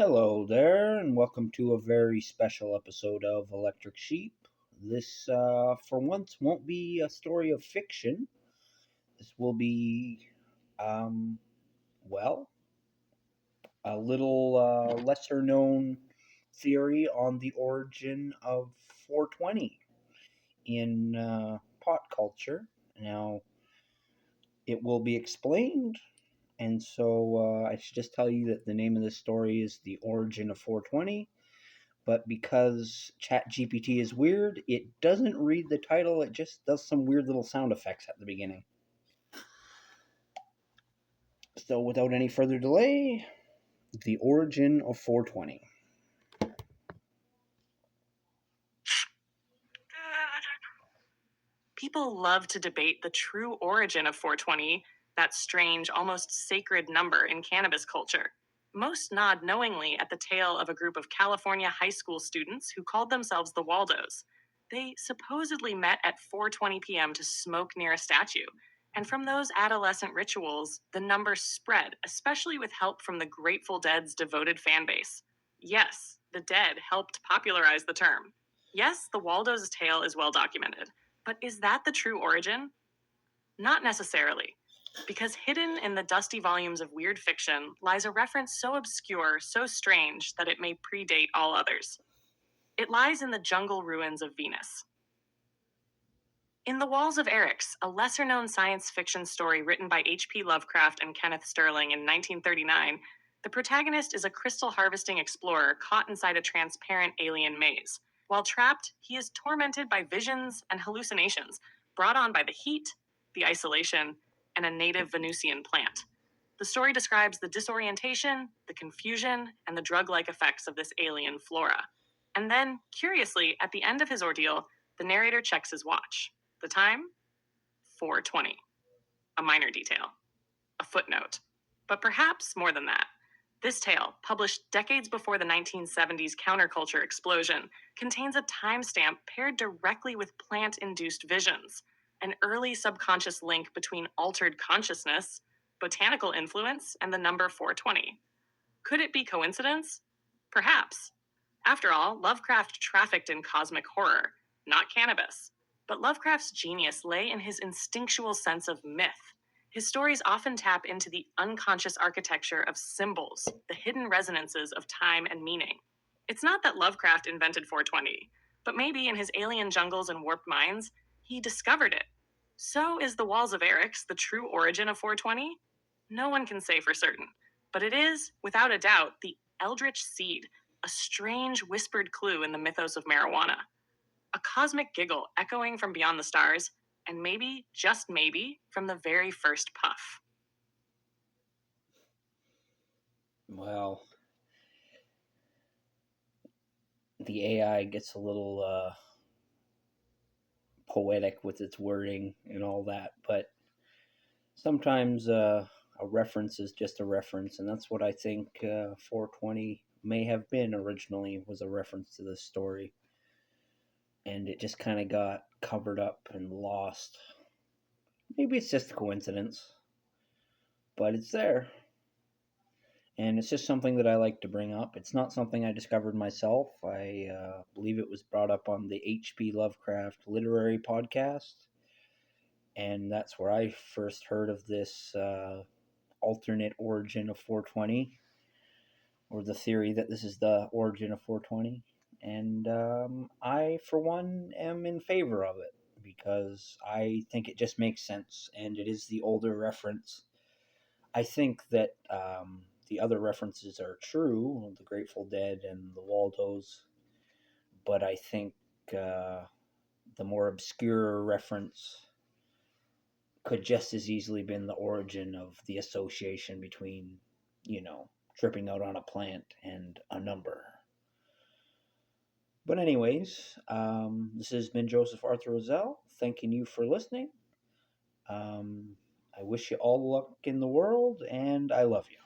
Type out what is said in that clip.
Hello there, and welcome to a very special episode of Electric Sheep. This, for once, won't be a story of fiction. This will be, um, well, a little lesser known theory on the origin of 420 in pot culture. Now, it will be explained, and so I should just tell you that the name of this story is The Origin of 420. But because ChatGPT is weird, it doesn't read the title, it just does some weird little sound effects at the beginning. So without any further delay, the origin of 420. People love to debate the true origin of 420, that strange, almost sacred number in cannabis culture. Most nod knowingly at the tale of a group of California high school students who called themselves the Waldos. They supposedly met at 4:20 p.m. to smoke near a statue, and from those adolescent rituals, the number spread, especially with help from the Grateful Dead's devoted fan base. Yes, the Dead helped popularize the term. Yes, the Waldos' tale is well documented. But is that the true origin? Not necessarily, because hidden in the dusty volumes of weird fiction lies a reference so obscure, so strange, that it may predate all others. It lies in the jungle ruins of Venus. In The Walls of Eryx, a lesser known science fiction story written by H.P. Lovecraft and Kenneth Sterling in 1939, the protagonist is a crystal harvesting explorer caught inside a transparent alien maze. While trapped, he is tormented by visions and hallucinations brought on by the heat, the isolation, and a native Venusian plant. The story describes the disorientation, the confusion, and the drug like effects of this alien flora. And then, curiously, at the end of his ordeal, the narrator checks his watch. The time? 4:20. A minor detail. A footnote. But perhaps more than that. This tale, published decades before the 1970s counterculture explosion, contains a timestamp paired directly with plant-induced visions, an early subconscious link between altered consciousness, botanical influence, and the number 420. Could it be coincidence? Perhaps. After all, Lovecraft trafficked in cosmic horror, not cannabis. But Lovecraft's genius lay in his instinctual sense of myth. His stories often tap into the unconscious architecture of symbols, the hidden resonances of time and meaning. It's not that Lovecraft invented 420, but maybe in his alien jungles and warped minds, he discovered it. So is The Walls of Eryx the true origin of 420? No one can say for certain, but it is, without a doubt, the eldritch seed, a strange whispered clue in the mythos of marijuana. A cosmic giggle echoing from beyond the stars, and maybe, just maybe, from the very first puff. Well, the AI gets a little poetic with its wording and all that, but sometimes a reference is just a reference, and that's what I think 420 may have been originally, was a reference to this story. And it just kind of got covered up and lost. Maybe it's just a coincidence, but it's there. And it's just something that I like to bring up. It's not something I discovered myself. I believe it was brought up on the H.P. Lovecraft literary podcast. And that's where I first heard of this alternate origin of 420, or the theory that this is the origin of 420. And I, for one, am in favor of it because I think it just makes sense, and it is the older reference. I think that the other references are true, the Grateful Dead and the Waldos, but I think the more obscure reference could just as easily been the origin of the association between, tripping out on a plant and a number. But anyways, this has been Joseph Arthur Roszell, thanking you for listening. I wish you all the luck in the world, and I love you.